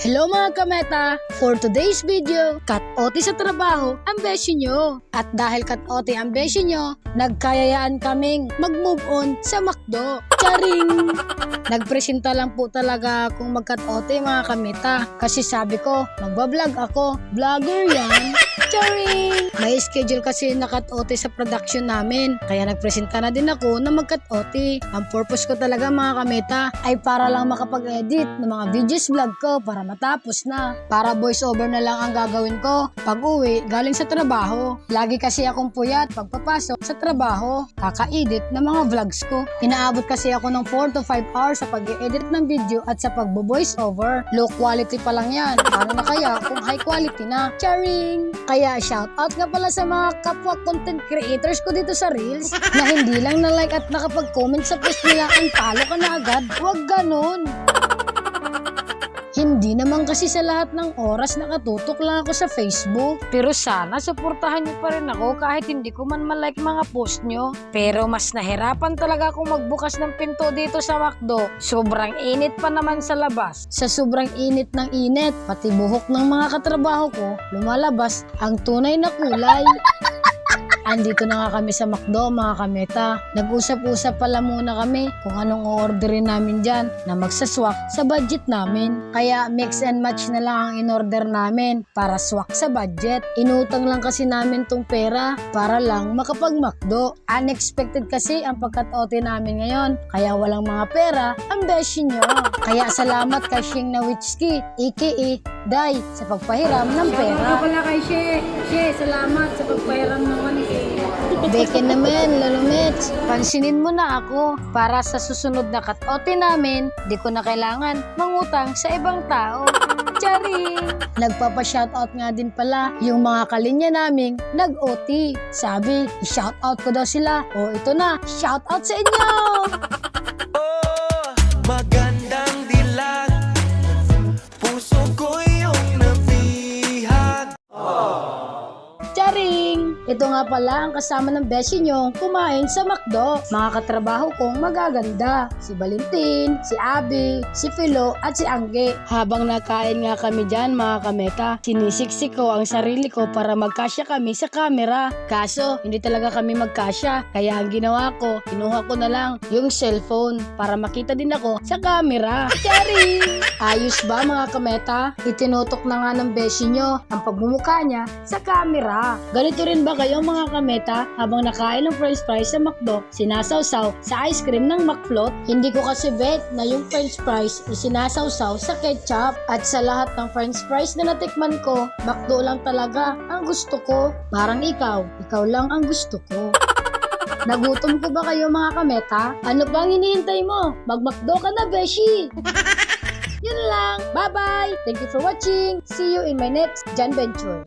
Hello mga kameta! For today's video, cut-ote sa trabaho ang beshi nyo. At dahil cut-ote ang beshi nyo, nagkayayaan kaming mag-move on sa McDo. Charing! Nagpresenta lang po talaga akong mag-cut-ote mga kameta. Kasi sabi ko, magbablog ako. Vlogger yan! Charing! May schedule kasi na cut-ote sa production namin. Kaya nagpresenta na din ako na mag-cut-ote. Ang purpose ko talaga mga kameta ay para lang makapag-edit ng mga videos vlog ko para matapos na. Para voice over na lang ang gagawin ko pag uwi galing sa trabaho. Lagi kasi akong puyat pagpapasok sa trabaho. Kaka-edit ng mga vlogs ko. Inaabot kasi ako ng 4 to 5 hours sa pag-edit ng video at sa pag-voice over. Low quality pa lang yan. Paano na kaya kung high quality na? Charing! Kaya shoutout nga pala sa mga kapwa content creators ko dito sa Reels na hindi lang na-like at nakapag-comment sa post nila ang talo ka na agad. Huwag ganun! Hindi naman kasi sa lahat ng oras nakatutok lang ako sa Facebook. Pero sana suportahan niyo pa rin ako kahit hindi ko man malike mga post niyo. Pero mas nahirapan talaga akong magbukas ng pinto dito sa McDo. Sobrang init pa naman sa labas. Sa sobrang init ng init, pati buhok ng mga katrabaho ko, lumalabas ang tunay na kulay. Andito na nga kami sa McDo mga kameta. Nag-usap-usap pala muna kami kung anong o-orderin namin dyan na magsaswak sa budget namin. Kaya mix and match na lang ang in-order namin para swak sa budget. Inutang lang kasi namin tong pera para lang makapag-McDo. Unexpected kasi ang pagkat-ote namin ngayon. Kaya walang mga pera ang beshi nyo. Kaya salamat kay Shing Nowitzki aka Day sa pagpahiram ng pera. Salamat pala kay She, salamat sa pagpahiram naman eh. Beke naman, Lolomets. Pansinin mo na ako para sa susunod na cut-ote namin, di ko na kailangan mangutang sa ibang tao. Charing! Nagpapa-shoutout nga din pala yung mga kalinya naming nag-OT. Sabi, i-shoutout ko daw sila. O ito na, shoutout sa inyo! Oh, magandang dilag. Puso ko yung nabihag. Charing! Ito nga pala ang kasama ng beshi nyo kumain sa McDo. Mga katrabaho kong magaganda. Si Valentin, si Abby, si Philo at si Angge. Habang nakain nga kami dyan mga kameta, sinisiksik ko ang sarili ko para magkasya kami sa camera. Kaso, hindi talaga kami magkasya. Kaya ang ginawa ko, kinuha ko na lang yung cellphone para makita din ako sa camera. Charing! Ayos ba mga kameta? Itinutok na nga ng beshi nyo ang pagmumukha niya sa camera. Ganito rin ba kayo mga kameta habang nakain ng french fries sa McDo, sinasawsaw sa ice cream ng McFloat? Hindi ko kasi bet na yung french fries isinasawsaw sa ketchup. At sa lahat ng french fries na natikman ko, McDo lang talaga ang gusto ko. Parang ikaw lang ang gusto ko. Nagutom ko ba kayo mga kameta? Ano pang hinihintay mo? Mag-McDo ka na, beshi! Yun lang. Bye-bye! Thank you for watching. See you in my next Jan Venture.